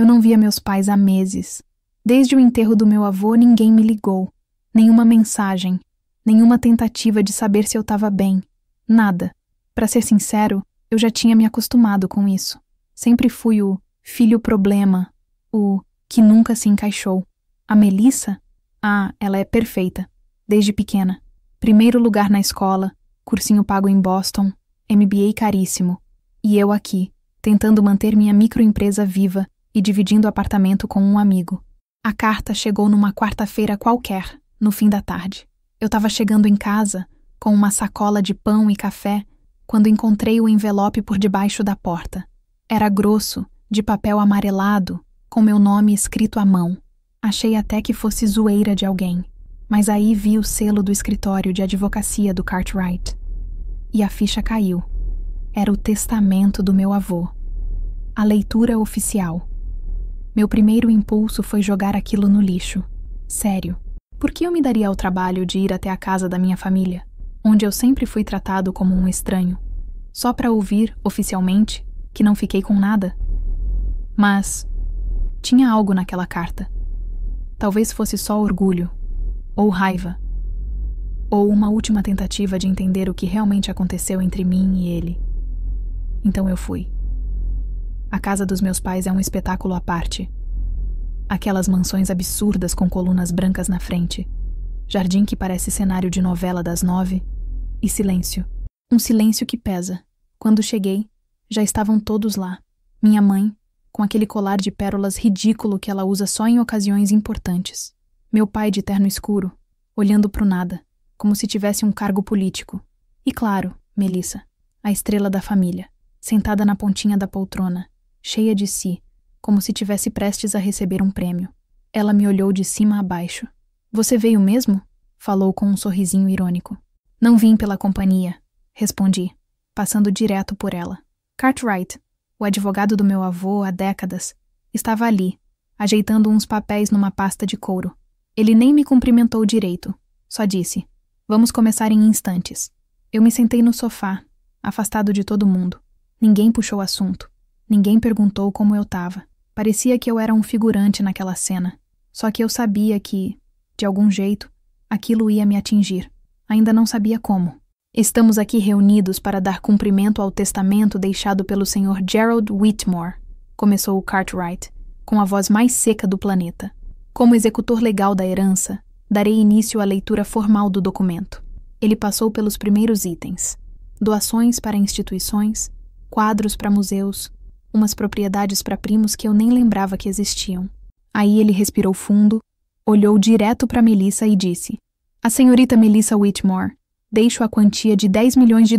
Eu não via meus pais há meses. Desde o enterro do meu avô, ninguém me ligou. Nenhuma mensagem. Nenhuma tentativa de saber se eu estava bem. Nada. Para ser sincero, eu já tinha me acostumado com isso. Sempre fui o filho problema, o que nunca se encaixou. A Melissa? Ah, ela é perfeita. Desde pequena. Primeiro lugar na escola, cursinho pago em Boston, MBA caríssimo. E eu aqui, tentando manter minha microempresa viva e dividindo apartamento com um amigo. A carta chegou numa quarta-feira qualquer, no fim da tarde. Eu estava chegando em casa, com uma sacola de pão e café, quando encontrei o envelope por debaixo da porta. Era grosso, de papel amarelado, com meu nome escrito à mão. Achei até que fosse zoeira de alguém, mas aí vi o selo do escritório de advocacia do Cartwright. E a ficha caiu. Era o testamento do meu avô. A leitura oficial. Meu primeiro impulso foi jogar aquilo no lixo. Sério, por que eu me daria ao trabalho de ir até a casa da minha família, onde eu sempre fui tratado como um estranho, só para ouvir, oficialmente, que não fiquei com nada? Mas tinha algo naquela carta. Talvez fosse só orgulho, ou raiva, ou uma última tentativa de entender o que realmente aconteceu entre mim e ele. Então eu fui. A casa dos meus pais é um espetáculo à parte. Aquelas mansões absurdas com colunas brancas na frente, jardim que parece cenário de novela das 9, e silêncio. Um silêncio que pesa. Quando cheguei, já estavam todos lá. Minha mãe, com aquele colar de pérolas ridículo que ela usa só em ocasiões importantes. Meu pai de terno escuro, olhando pro nada, como se tivesse um cargo político. E claro, Melissa, a estrela da família, sentada na pontinha da poltrona, cheia de si, como se tivesse prestes a receber um prêmio. Ela me olhou de cima a baixo. Você veio mesmo? Falou com um sorrisinho irônico. Não vim pela companhia, respondi, passando direto por ela. Cartwright, o advogado do meu avô há décadas, estava ali, ajeitando uns papéis numa pasta de couro. Ele nem me cumprimentou direito, só disse, vamos começar em instantes. Eu me sentei no sofá, afastado de todo mundo. Ninguém puxou assunto. Ninguém perguntou como eu estava. Parecia que eu era um figurante naquela cena. Só que eu sabia que, de algum jeito, aquilo ia me atingir. Ainda não sabia como. Estamos aqui reunidos para dar cumprimento ao testamento deixado pelo Sr. Gerald Whitmore, começou o Cartwright, com a voz mais seca do planeta. Como executor legal da herança, darei início à leitura formal do documento. Ele passou pelos primeiros itens. Doações para instituições, quadros para museus, umas propriedades para primos que eu nem lembrava que existiam. Aí ele respirou fundo, olhou direto para Melissa e disse, a senhorita Melissa Whitmore, deixo a quantia de $10 milhões,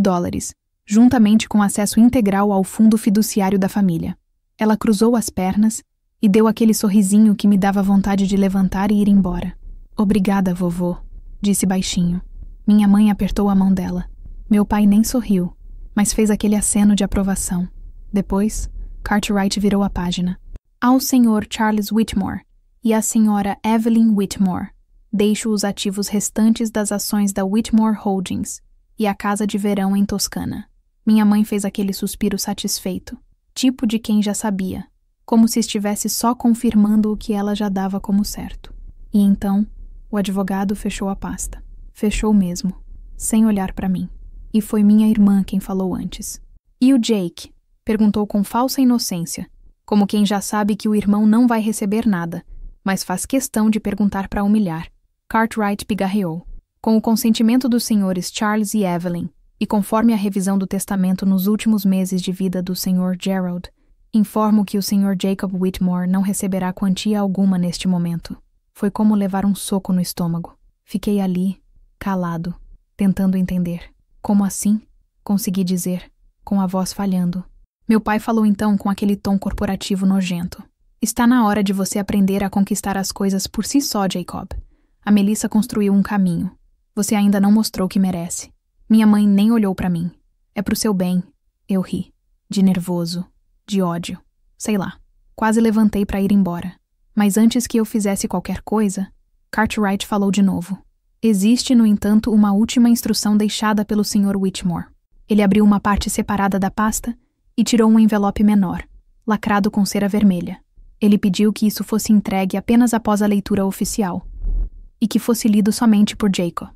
juntamente com acesso integral ao fundo fiduciário da família. Ela cruzou as pernas e deu aquele sorrisinho que me dava vontade de levantar e ir embora. Obrigada, vovô, disse baixinho. Minha mãe apertou a mão dela. Meu pai nem sorriu, mas fez aquele aceno de aprovação. Depois, Cartwright virou a página. Ao Sr. Charles Whitmore e à Sra. Evelyn Whitmore, deixo os ativos restantes das ações da Whitmore Holdings e a casa de verão em Toscana. Minha mãe fez aquele suspiro satisfeito, tipo de quem já sabia, como se estivesse só confirmando o que ela já dava como certo. E então, o advogado fechou a pasta. Fechou mesmo, sem olhar para mim. E foi minha irmã quem falou antes. E o Jake? Perguntou com falsa inocência, como quem já sabe que o irmão não vai receber nada, mas faz questão de perguntar para humilhar. Cartwright pigarreou. Com o consentimento dos senhores Charles e Evelyn, e conforme a revisão do testamento nos últimos meses de vida do Sr. Gerald, informo que o Sr. Jacob Whitmore não receberá quantia alguma neste momento. Foi como levar um soco no estômago. Fiquei ali, calado, tentando entender. Como assim? Consegui dizer, com a voz falhando. Meu pai falou então com aquele tom corporativo nojento. Está na hora de você aprender a conquistar as coisas por si só, Jacob. A Melissa construiu um caminho. Você ainda não mostrou que merece. Minha mãe nem olhou para mim. É pro seu bem. Eu ri. De nervoso. De ódio. Sei lá. Quase levantei para ir embora. Mas antes que eu fizesse qualquer coisa, Cartwright falou de novo. Existe, no entanto, uma última instrução deixada pelo Sr. Whitmore. Ele abriu uma parte separada da pasta e tirou um envelope menor, lacrado com cera vermelha. Ele pediu que isso fosse entregue apenas após a leitura oficial e que fosse lido somente por Jacob.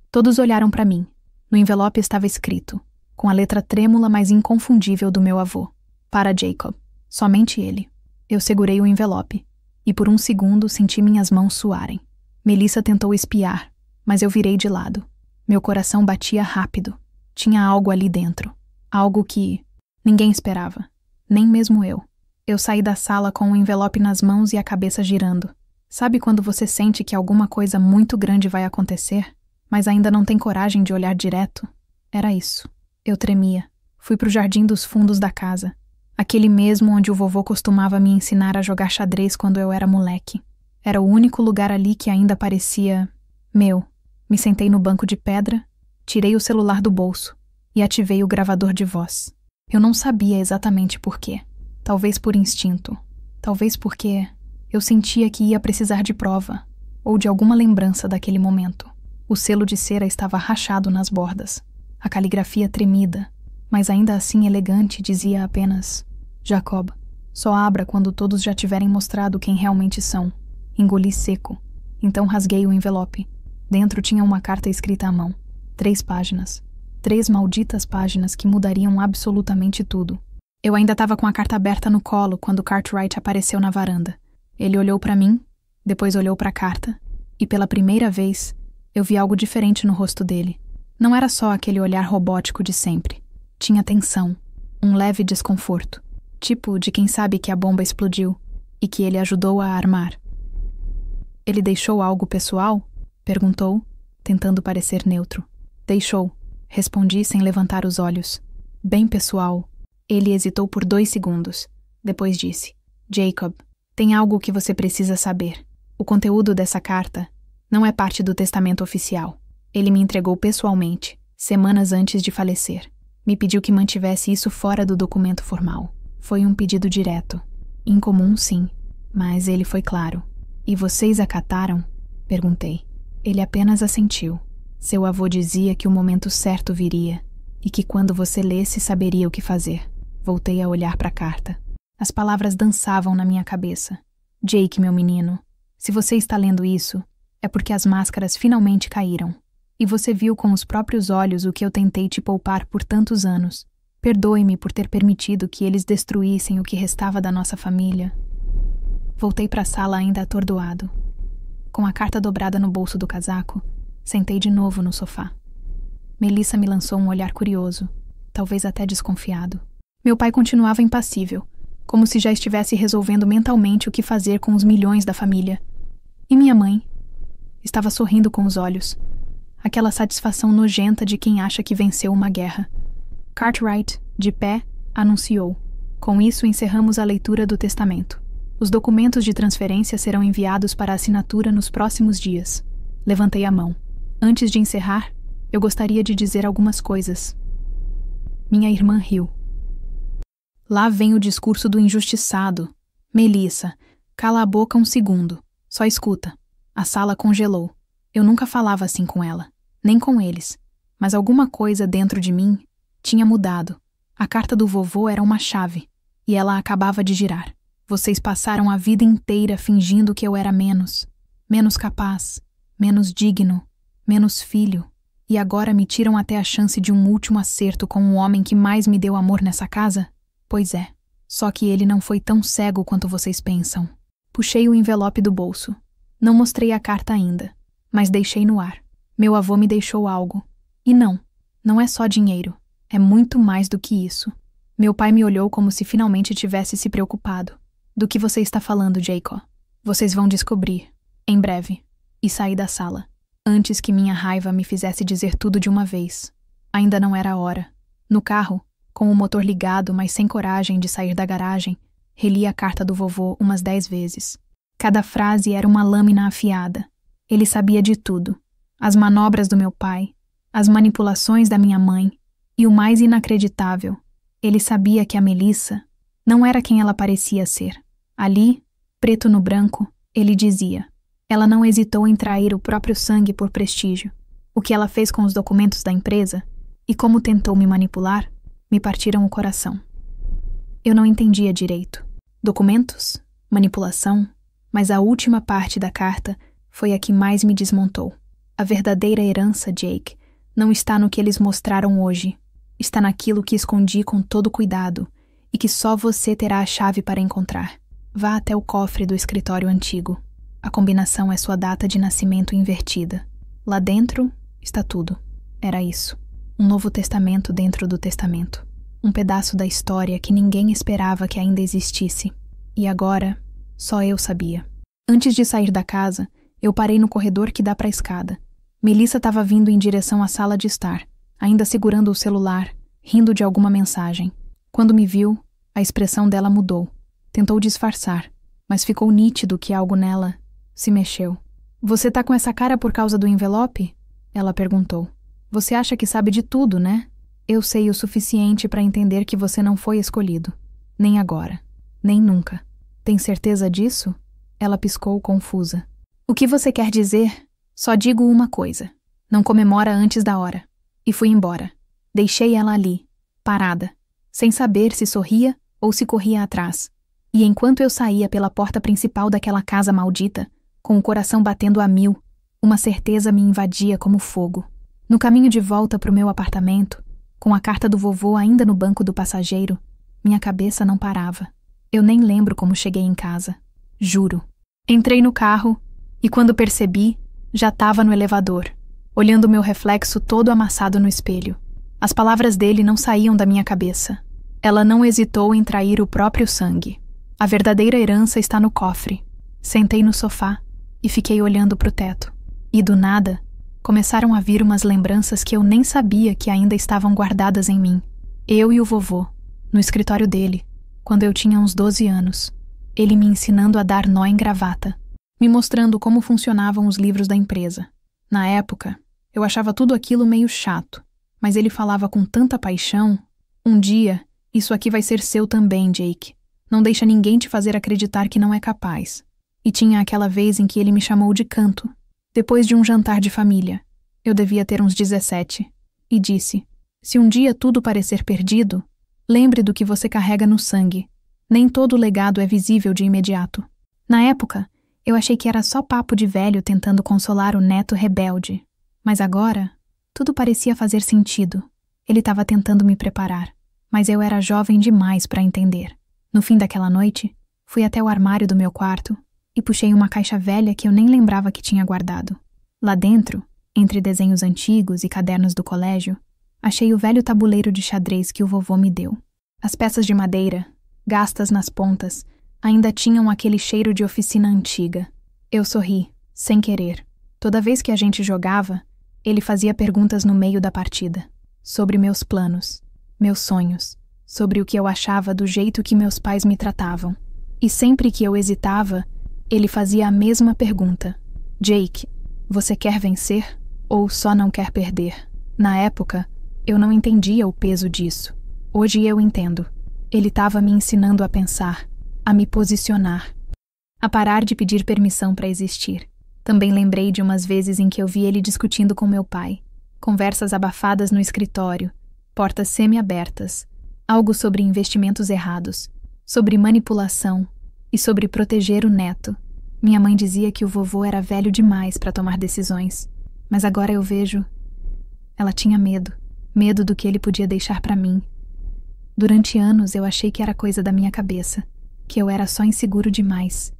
Todos olharam para mim. No envelope estava escrito, com a letra trêmula mas inconfundível do meu avô: para Jacob. Somente ele. Eu segurei o envelope e por um segundo senti minhas mãos suarem. Melissa tentou espiar, mas eu virei de lado. Meu coração batia rápido. Tinha algo ali dentro. Algo que ninguém esperava. Nem mesmo eu. Eu saí da sala com o envelope nas mãos e a cabeça girando. Sabe quando você sente que alguma coisa muito grande vai acontecer, mas ainda não tem coragem de olhar direto? Era isso. Eu tremia. Fui pro jardim dos fundos da casa. Aquele mesmo onde o vovô costumava me ensinar a jogar xadrez quando eu era moleque. Era o único lugar ali que ainda parecia meu. Me sentei no banco de pedra, tirei o celular do bolso e ativei o gravador de voz. Eu não sabia exatamente por quê. Talvez por instinto. Talvez porque eu sentia que ia precisar de prova ou de alguma lembrança daquele momento. O selo de cera estava rachado nas bordas. A caligrafia tremida, mas ainda assim elegante, dizia apenas: Jacob, só abra quando todos já tiverem mostrado quem realmente são. Engoli seco. Então rasguei o envelope. Dentro tinha uma carta escrita à mão. 3 páginas. 3 malditas páginas que mudariam absolutamente tudo. Eu ainda estava com a carta aberta no colo quando Cartwright apareceu na varanda. Ele olhou para mim, depois olhou para a carta, e pela primeira vez eu vi algo diferente no rosto dele. Não era só aquele olhar robótico de sempre. Tinha tensão, um leve desconforto, tipo de quem sabe que a bomba explodiu e que ele ajudou a armar. Ele deixou algo pessoal? Perguntou, tentando parecer neutro. Deixou, respondi sem levantar os olhos. Bem pessoal. Ele hesitou por 2 segundos. Depois disse: Jacob, tem algo que você precisa saber. O conteúdo dessa carta não é parte do testamento oficial. Ele me entregou pessoalmente, semanas antes de falecer. Me pediu que mantivesse isso fora do documento formal. Foi um pedido direto. Incomum, sim, mas ele foi claro. E vocês acataram? Perguntei. Ele apenas assentiu. Seu avô dizia que o momento certo viria e que quando você lesse saberia o que fazer. Voltei a olhar para a carta. As palavras dançavam na minha cabeça. Jake, meu menino, se você está lendo isso, é porque as máscaras finalmente caíram. E você viu com os próprios olhos o que eu tentei te poupar por tantos anos. Perdoe-me por ter permitido que eles destruíssem o que restava da nossa família. Voltei para a sala ainda atordoado. Com a carta dobrada no bolso do casaco, sentei de novo no sofá. Melissa me lançou um olhar curioso, talvez até desconfiado. Meu pai continuava impassível, como se já estivesse resolvendo mentalmente o que fazer com os milhões da família. E minha mãe? Estava sorrindo com os olhos. Aquela satisfação nojenta de quem acha que venceu uma guerra. Cartwright, de pé, anunciou: com isso encerramos a leitura do testamento. Os documentos de transferência serão enviados para assinatura nos próximos dias. Levantei a mão. Antes de encerrar, eu gostaria de dizer algumas coisas. Minha irmã riu. Lá vem o discurso do injustiçado. Melissa, cala a boca um segundo. Só escuta. A sala congelou. Eu nunca falava assim com ela, nem com eles. Mas alguma coisa dentro de mim tinha mudado. A carta do vovô era uma chave, e ela acabava de girar. Vocês passaram a vida inteira fingindo que eu era menos capaz, menos digno, menos filho, e agora me tiram até a chance de um último acerto com o homem que mais me deu amor nessa casa? Pois é, só que ele não foi tão cego quanto vocês pensam. Puxei o envelope do bolso. Não mostrei a carta ainda, mas deixei no ar. Meu avô me deixou algo. E não é só dinheiro, é muito mais do que isso. Meu pai me olhou como se finalmente tivesse se preocupado. Do que você está falando, Jacob? Vocês vão descobrir, em breve. E saí da sala, antes que minha raiva me fizesse dizer tudo de uma vez. Ainda não era a hora. No carro, com o motor ligado, mas sem coragem de sair da garagem, reli a carta do vovô umas 10 vezes. Cada frase era uma lâmina afiada. Ele sabia de tudo. As manobras do meu pai, as manipulações da minha mãe, e o mais inacreditável, ele sabia que a Melissa não era quem ela parecia ser. Ali, preto no branco, ele dizia: ela não hesitou em trair o próprio sangue por prestígio. O que ela fez com os documentos da empresa, e como tentou me manipular, me partiram o coração. Eu não entendia direito. Documentos? manipulação, mas a última parte da carta foi a que mais me desmontou. A verdadeira herança, Jake, não está no que eles mostraram hoje. Está naquilo que escondi com todo cuidado e que só você terá a chave para encontrar. Vá até o cofre do escritório antigo. A combinação é sua data de nascimento invertida. Lá dentro está tudo. Era isso. Um novo testamento dentro do testamento. Um pedaço da história que ninguém esperava que ainda existisse. E agora, só eu sabia. Antes de sair da casa, eu parei no corredor que dá para a escada. Melissa estava vindo em direção à sala de estar, ainda segurando o celular, rindo de alguma mensagem. Quando me viu, a expressão dela mudou. Tentou disfarçar, mas ficou nítido que algo nela se mexeu. Você tá com essa cara por causa do envelope? Ela perguntou. Você acha que sabe de tudo, né? Eu sei o suficiente para entender que você não foi escolhido. Nem agora. Nem nunca. Tem certeza disso? Ela piscou confusa. O que você quer dizer? Só digo uma coisa. Não comemora antes da hora. E fui embora. Deixei ela ali, parada, sem saber se sorria ou se corria atrás. E enquanto eu saía pela porta principal daquela casa maldita, com o coração batendo a 1000, uma certeza me invadia como fogo. No caminho de volta para o meu apartamento, com a carta do vovô ainda no banco do passageiro, minha cabeça não parava. Eu nem lembro como cheguei em casa. Juro. Entrei no carro e quando percebi, já estava no elevador, olhando o meu reflexo todo amassado no espelho. As palavras dele não saíam da minha cabeça. Ela não hesitou em trair o próprio sangue. A verdadeira herança está no cofre. Sentei no sofá e fiquei olhando para o teto. E do nada, começaram a vir umas lembranças que eu nem sabia que ainda estavam guardadas em mim. Eu e o vovô, no escritório dele, quando eu tinha uns 12 anos. Ele me ensinando a dar nó em gravata, me mostrando como funcionavam os livros da empresa. Na época, eu achava tudo aquilo meio chato, mas ele falava com tanta paixão. Um dia, isso aqui vai ser seu também, Jake. Não deixa ninguém te fazer acreditar que não é capaz. E tinha aquela vez em que ele me chamou de canto, depois de um jantar de família. Eu devia ter uns 17. E disse, se um dia tudo parecer perdido, lembre do que você carrega no sangue. Nem todo legado é visível de imediato. Na época, eu achei que era só papo de velho tentando consolar o neto rebelde. Mas agora, tudo parecia fazer sentido. Ele estava tentando me preparar, mas eu era jovem demais para entender. No fim daquela noite, fui até o armário do meu quarto e puxei uma caixa velha que eu nem lembrava que tinha guardado. Lá dentro, entre desenhos antigos e cadernos do colégio, achei o velho tabuleiro de xadrez que o vovô me deu. As peças de madeira, gastas nas pontas, ainda tinham aquele cheiro de oficina antiga. Eu sorri, sem querer. Toda vez que a gente jogava, ele fazia perguntas no meio da partida. Sobre meus planos, meus sonhos, sobre o que eu achava do jeito que meus pais me tratavam. E sempre que eu hesitava, ele fazia a mesma pergunta. Jake, você quer vencer ou só não quer perder? Na época, eu não entendia o peso disso. Hoje eu entendo. Ele estava me ensinando a pensar, a me posicionar, a parar de pedir permissão para existir. Também lembrei de umas vezes em que eu vi ele discutindo com meu pai. Conversas abafadas no escritório, portas semi-abertas, algo sobre investimentos errados, sobre manipulação e sobre proteger o neto. Minha mãe dizia que o vovô era velho demais para tomar decisões, mas agora eu vejo. Ela tinha medo do que ele podia deixar para mim. Durante anos eu achei que era coisa da minha cabeça, que eu era só inseguro demais.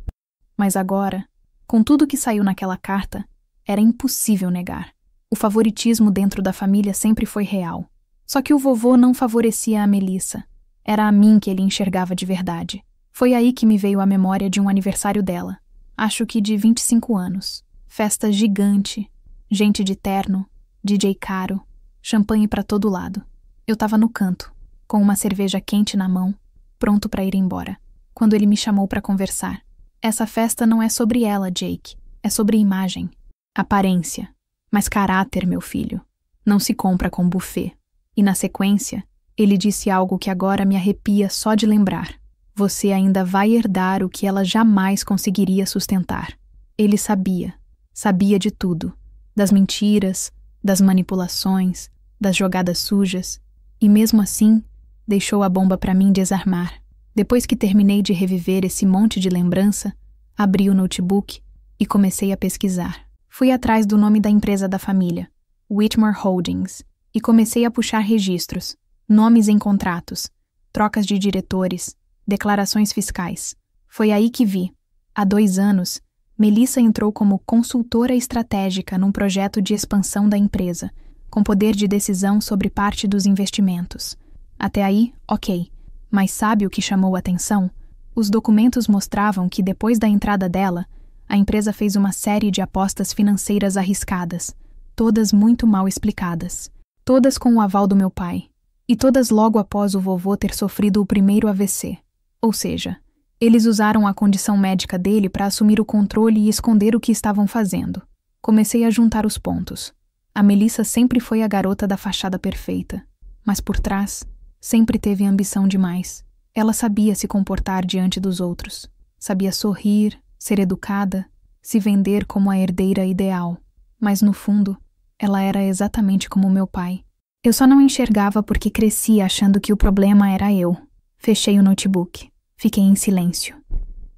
Mas agora, com tudo que saiu naquela carta, era impossível negar. O favoritismo dentro da família sempre foi real. Só que o vovô não favorecia a Melissa. Era a mim que ele enxergava de verdade. Foi aí que me veio a memória de um aniversário dela. Acho que de 25 anos. Festa gigante. Gente de terno. DJ caro. Champanhe pra todo lado. Eu tava no canto, com uma cerveja quente na mão, pronto pra ir embora, quando ele me chamou pra conversar. Essa festa não é sobre ela, Jake. É sobre imagem. Aparência. Mas caráter, meu filho, não se compra com buffet. E na sequência, ele disse algo que agora me arrepia só de lembrar. Você ainda vai herdar o que ela jamais conseguiria sustentar. Ele sabia de tudo. Das mentiras, das manipulações, das jogadas sujas. E mesmo assim, deixou a bomba para mim desarmar. Depois que terminei de reviver esse monte de lembrança, abri o notebook e comecei a pesquisar. Fui atrás do nome da empresa da família, Whitmore Holdings, e comecei a puxar registros, nomes em contratos, trocas de diretores, declarações fiscais. Foi aí que vi. Há 2 anos, Melissa entrou como consultora estratégica num projeto de expansão da empresa, com poder de decisão sobre parte dos investimentos. Até aí, ok. Mas sabe o que chamou a atenção? Os documentos mostravam que depois da entrada dela, a empresa fez uma série de apostas financeiras arriscadas, todas muito mal explicadas, todas com o aval do meu pai, e todas logo após o vovô ter sofrido o primeiro AVC. Ou seja, eles usaram a condição médica dele para assumir o controle e esconder o que estavam fazendo. Comecei a juntar os pontos. A Melissa sempre foi a garota da fachada perfeita, mas por trás sempre teve ambição demais. Ela sabia se comportar diante dos outros, sabia sorrir, ser educada, se vender como a herdeira ideal. Mas no fundo, ela era exatamente como meu pai. Eu só não enxergava porque cresci achando que o problema era eu. Fechei o notebook. Fiquei em silêncio.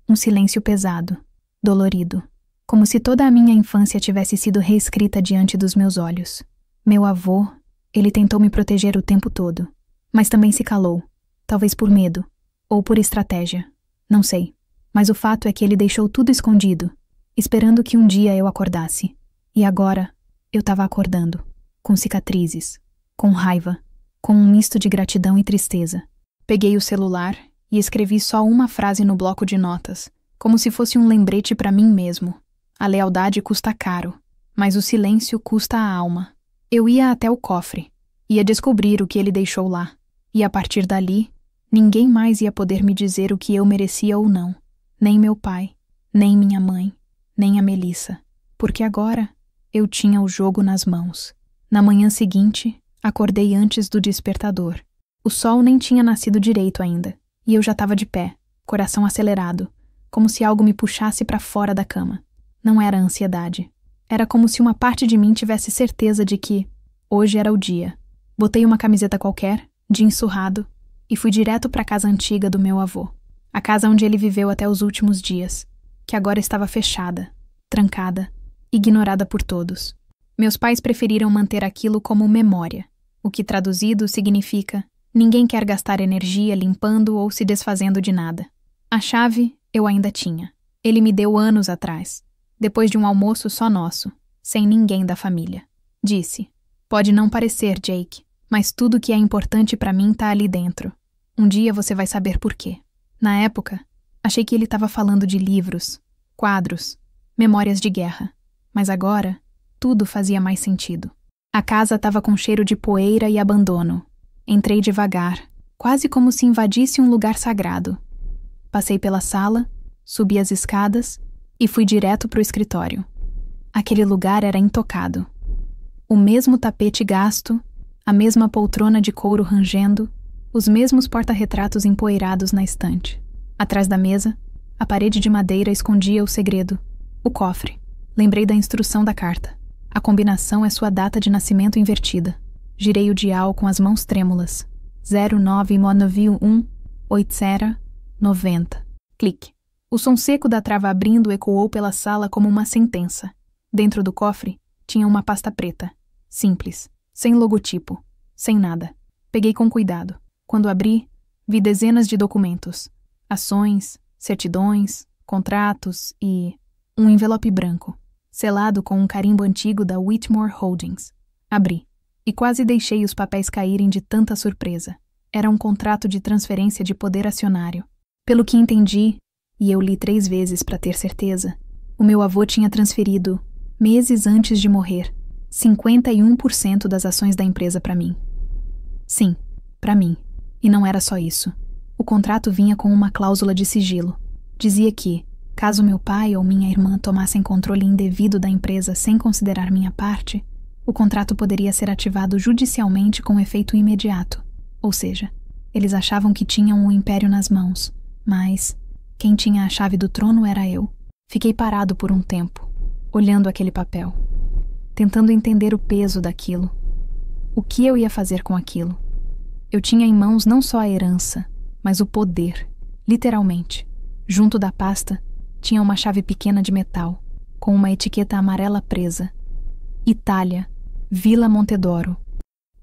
Um silêncio pesado, dolorido, como se toda a minha infância tivesse sido reescrita diante dos meus olhos. Meu avô, ele tentou me proteger o tempo todo, mas também se calou, talvez por medo, ou por estratégia, não sei. Mas o fato é que ele deixou tudo escondido, esperando que um dia eu acordasse. E agora, eu estava acordando, com cicatrizes, com raiva, com um misto de gratidão e tristeza. Peguei o celular e escrevi só uma frase no bloco de notas, como se fosse um lembrete para mim mesmo. A lealdade custa caro, mas o silêncio custa a alma. Eu ia até o cofre, ia descobrir o que ele deixou lá, e a partir dali, ninguém mais ia poder me dizer o que eu merecia ou não, nem meu pai, nem minha mãe, nem a Melissa, porque agora eu tinha o jogo nas mãos. Na manhã seguinte, acordei antes do despertador. O sol nem tinha nascido direito ainda. E eu já estava de pé, coração acelerado, como se algo me puxasse para fora da cama. Não era ansiedade. Era como se uma parte de mim tivesse certeza de que hoje era o dia. Botei uma camiseta qualquer, jeans surrado, e fui direto para a casa antiga do meu avô. A casa onde ele viveu até os últimos dias, que agora estava fechada, trancada, ignorada por todos. Meus pais preferiram manter aquilo como memória, o que traduzido significa: ninguém quer gastar energia limpando ou se desfazendo de nada. A chave eu ainda tinha. Ele me deu anos atrás, depois de um almoço só nosso, sem ninguém da família. Disse: pode não parecer, Jake, mas tudo que é importante para mim tá ali dentro. Um dia você vai saber por quê. Na época, achei que ele estava falando de livros, quadros, memórias de guerra. Mas agora, tudo fazia mais sentido. A casa estava com cheiro de poeira e abandono. Entrei devagar, quase como se invadisse um lugar sagrado. Passei pela sala, subi as escadas e fui direto para o escritório. Aquele lugar era intocado. O mesmo tapete gasto, a mesma poltrona de couro rangendo, os mesmos porta-retratos empoeirados na estante. Atrás da mesa, a parede de madeira escondia o segredo. O cofre. Lembrei da instrução da carta. A combinação é sua data de nascimento invertida. Girei o dial com as mãos trêmulas. 09918090. Clique. O som seco da trava abrindo ecoou pela sala como uma sentença. Dentro do cofre, tinha uma pasta preta. Simples. Sem logotipo. Sem nada. Peguei com cuidado. Quando abri, vi dezenas de documentos. Ações, certidões, contratos e um envelope branco, selado com um carimbo antigo da Whitmore Holdings. Abri. E quase deixei os papéis caírem de tanta surpresa. Era um contrato de transferência de poder acionário. Pelo que entendi, e eu li 3 vezes para ter certeza, o meu avô tinha transferido, meses antes de morrer, 51% das ações da empresa para mim. Sim, para mim. E não era só isso. O contrato vinha com uma cláusula de sigilo. Dizia que, caso meu pai ou minha irmã tomassem controle indevido da empresa sem considerar minha parte, o contrato poderia ser ativado judicialmente com efeito imediato. Ou seja, eles achavam que tinham o império nas mãos, mas quem tinha a chave do trono era eu. Fiquei parado por um tempo, olhando aquele papel, tentando entender o peso daquilo. O que eu ia fazer com aquilo? Eu tinha em mãos não só a herança, mas o poder. literalmente. Junto da pasta, tinha uma chave pequena de metal, com uma etiqueta amarela presa. Itália, Vila Montedoro.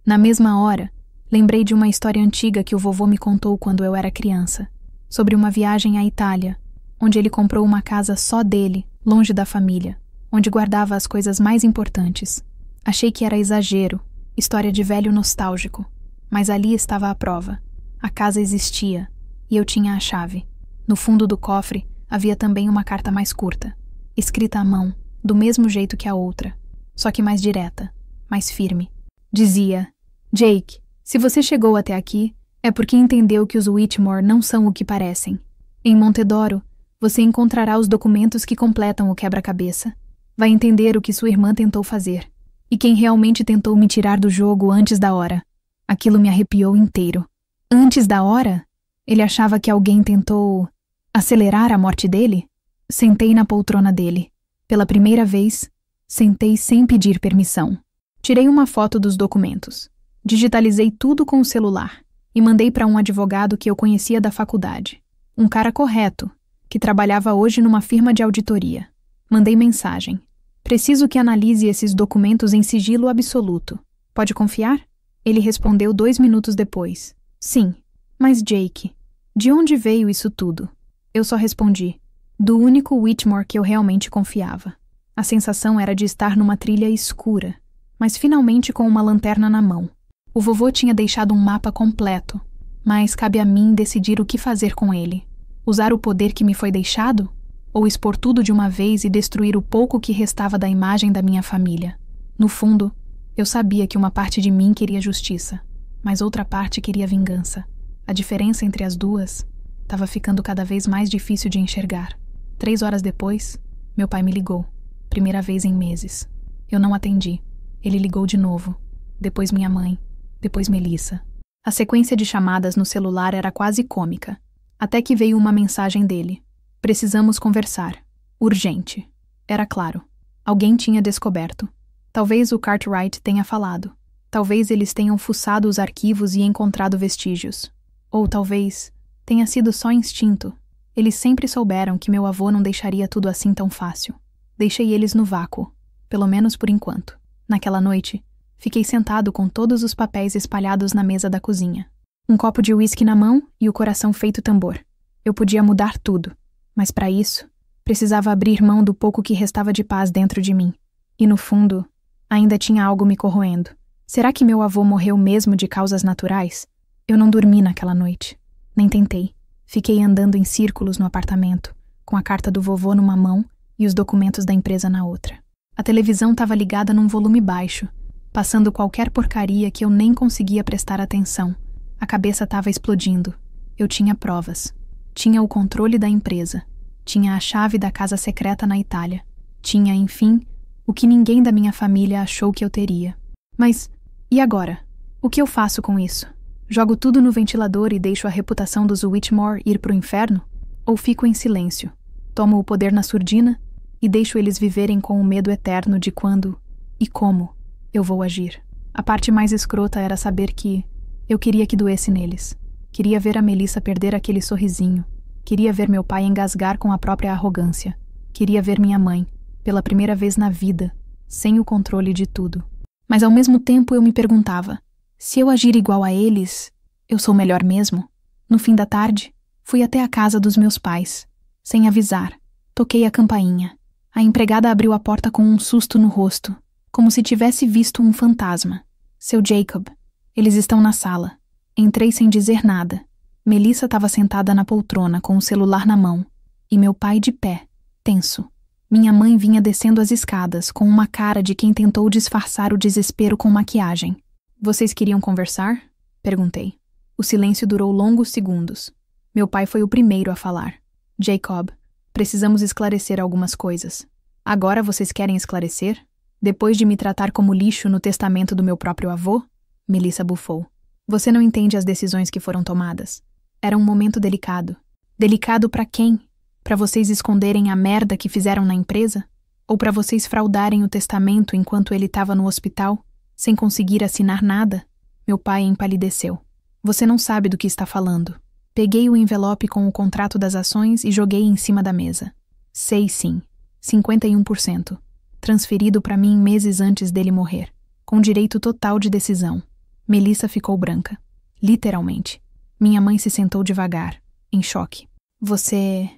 Na mesma hora, lembrei de uma história antiga que o vovô me contou quando eu era criança, sobre uma viagem à Itália, onde ele comprou uma casa só dele, longe da família, onde guardava as coisas mais importantes. Achei que era exagero, história de velho nostálgico, mas ali estava a prova. A casa existia, e eu tinha a chave. No fundo do cofre havia também uma carta mais curta, escrita à mão, do mesmo jeito que a outra, só que mais direta, mais firme. Dizia: Jake, se você chegou até aqui, é porque entendeu que os Whitmore não são o que parecem. Em Montedoro, você encontrará os documentos que completam o quebra-cabeça. Vai entender o que sua irmã tentou fazer, e quem realmente tentou me tirar do jogo antes da hora. Aquilo me arrepiou inteiro. Antes da hora? Ele achava que alguém tentou acelerar a morte dele? Sentei na poltrona dele. Pela primeira vez, sentei sem pedir permissão. Tirei uma foto dos documentos. Digitalizei tudo com o celular e mandei para um advogado que eu conhecia da faculdade. Um cara correto, que trabalhava hoje numa firma de auditoria. Mandei mensagem. Preciso que analise esses documentos em sigilo absoluto. Pode confiar? Ele respondeu 2 minutos depois. Sim. Mas Jake, de onde veio isso tudo? Eu só respondi. Do único Whitmore que eu realmente confiava. A sensação era de estar numa trilha escura, mas finalmente com uma lanterna na mão. O vovô tinha deixado um mapa completo, mas cabe a mim decidir o que fazer com ele. Usar o poder que me foi deixado? Ou expor tudo de uma vez e destruir o pouco que restava da imagem da minha família? No fundo, eu sabia que uma parte de mim queria justiça, mas outra parte queria vingança. A diferença entre as duas estava ficando cada vez mais difícil de enxergar. 3 horas depois, meu pai me ligou. Primeira vez em meses. Eu não atendi. Ele ligou de novo. Depois minha mãe. Depois Melissa. A sequência de chamadas no celular era quase cômica. Até que veio uma mensagem dele. Precisamos conversar. Urgente. Era claro. Alguém tinha descoberto. Talvez o Cartwright tenha falado. Talvez eles tenham fuçado os arquivos e encontrado vestígios. Ou talvez tenha sido só instinto. Eles sempre souberam que meu avô não deixaria tudo assim tão fácil. Deixei eles no vácuo, pelo menos por enquanto. Naquela noite, fiquei sentado com todos os papéis espalhados na mesa da cozinha. Um copo de uísque na mão e o coração feito tambor. Eu podia mudar tudo, mas para isso, precisava abrir mão do pouco que restava de paz dentro de mim. E no fundo, ainda tinha algo me corroendo. Será que meu avô morreu mesmo de causas naturais? Eu não dormi naquela noite. Nem tentei. Fiquei andando em círculos no apartamento, com a carta do vovô numa mão e os documentos da empresa na outra. A televisão estava ligada num volume baixo, passando qualquer porcaria que eu nem conseguia prestar atenção. A cabeça estava explodindo. Eu tinha provas. Tinha o controle da empresa. Tinha a chave da casa secreta na Itália. Tinha, enfim, o que ninguém da minha família achou que eu teria. Mas, e agora? O que eu faço com isso? Jogo tudo no ventilador e deixo a reputação dos Whitmore ir pro inferno? Ou fico em silêncio? Tomo o poder na surdina e deixo eles viverem com o medo eterno de quando e como eu vou agir. A parte mais escrota era saber que eu queria que doesse neles. Queria ver a Melissa perder aquele sorrisinho. Queria ver meu pai engasgar com a própria arrogância. Queria ver minha mãe, pela primeira vez na vida, sem o controle de tudo. Mas ao mesmo tempo eu me perguntava, se eu agir igual a eles, eu sou melhor mesmo? No fim da tarde, fui até a casa dos meus pais. Sem avisar, toquei a campainha. A empregada abriu a porta com um susto no rosto, como se tivesse visto um fantasma. Seu Jacob, eles estão na sala. Entrei sem dizer nada. Melissa estava sentada na poltrona com o celular na mão, e meu pai de pé, tenso. Minha mãe vinha descendo as escadas com uma cara de quem tentou disfarçar o desespero com maquiagem. Vocês queriam conversar? Perguntei. O silêncio durou longos segundos. Meu pai foi o primeiro a falar. Jacob, precisamos esclarecer algumas coisas. Agora vocês querem esclarecer? Depois de me tratar como lixo no testamento do meu próprio avô? Melissa bufou. Você não entende as decisões que foram tomadas. Era um momento delicado. Delicado para quem? Para vocês esconderem a merda que fizeram na empresa? Ou para vocês fraudarem o testamento enquanto ele estava no hospital, sem conseguir assinar nada? Meu pai empalideceu. Você não sabe do que está falando. Peguei o envelope com o contrato das ações e joguei em cima da mesa. Sei sim, 51%. Transferido para mim meses antes dele morrer, com direito total de decisão. Melissa ficou branca. Literalmente. Minha mãe se sentou devagar, em choque. Você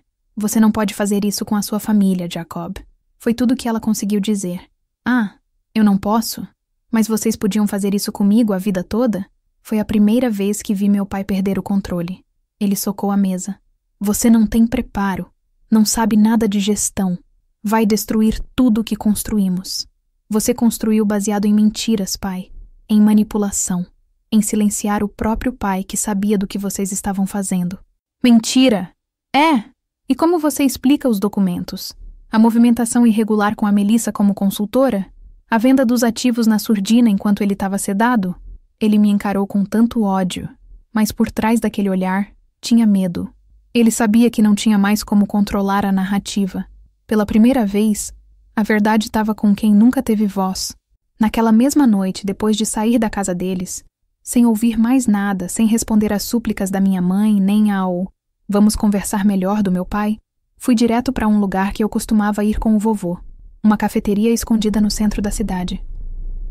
não pode fazer isso com a sua família, Jacob. Foi tudo que ela conseguiu dizer. Ah, eu não posso? Mas vocês podiam fazer isso comigo a vida toda? Foi a primeira vez que vi meu pai perder o controle. Ele socou a mesa. Você não tem preparo. Não sabe nada de gestão. Vai destruir tudo o que construímos. Você construiu baseado em mentiras, pai. Em manipulação. Em silenciar o próprio pai que sabia do que vocês estavam fazendo. Mentira! É! E como você explica os documentos? A movimentação irregular com a Melissa como consultora? A venda dos ativos na surdina enquanto ele estava sedado? Ele me encarou com tanto ódio. Mas por trás daquele olhar, tinha medo. Ele sabia que não tinha mais como controlar a narrativa. Pela primeira vez, a verdade estava com quem nunca teve voz. Naquela mesma noite, depois de sair da casa deles, sem ouvir mais nada, sem responder às súplicas da minha mãe, nem ao "vamos conversar melhor" do meu pai, fui direto para um lugar que eu costumava ir com o vovô, uma cafeteria escondida no centro da cidade.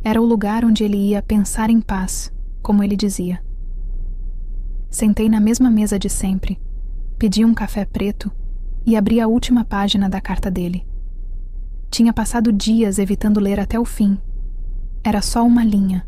Era o lugar onde ele ia pensar em paz, como ele dizia. Sentei na mesma mesa de sempre, pedi um café preto e abri a última página da carta dele. Tinha passado dias evitando ler até o fim. Era só uma linha.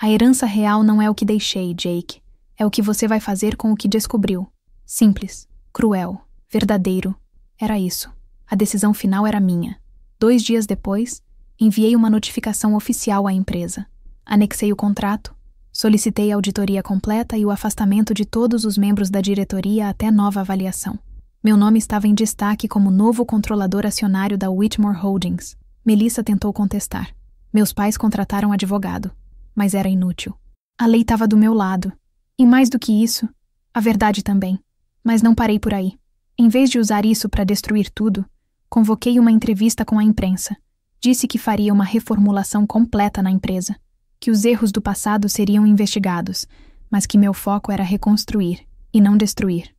A herança real não é o que deixei, Jake. É o que você vai fazer com o que descobriu. Simples, cruel, verdadeiro. Era isso. A decisão final era minha. 2 dias depois, enviei uma notificação oficial à empresa. Anexei o contrato, solicitei a auditoria completa e o afastamento de todos os membros da diretoria até nova avaliação. Meu nome estava em destaque como novo controlador acionário da Whitmore Holdings. Melissa tentou contestar. Meus pais contrataram advogado, mas era inútil. A lei estava do meu lado. E mais do que isso, a verdade também. Mas não parei por aí. Em vez de usar isso para destruir tudo, convoquei uma entrevista com a imprensa. Disse que faria uma reformulação completa na empresa, que os erros do passado seriam investigados, mas que meu foco era reconstruir e não destruir.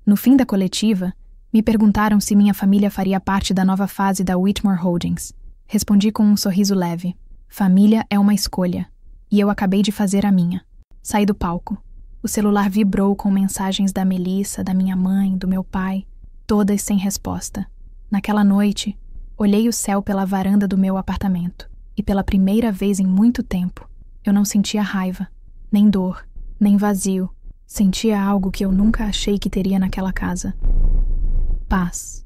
No fim da coletiva, me perguntaram se minha família faria parte da nova fase da Whitmore Holdings. Respondi com um sorriso leve. Família é uma escolha, e eu acabei de fazer a minha. Saí do palco. O celular vibrou com mensagens da Melissa, da minha mãe, do meu pai, todas sem resposta. Naquela noite, olhei o céu pela varanda do meu apartamento, e pela primeira vez em muito tempo, eu não sentia raiva, nem dor, nem vazio. Sentia algo que eu nunca achei que teria naquela casa. Paz.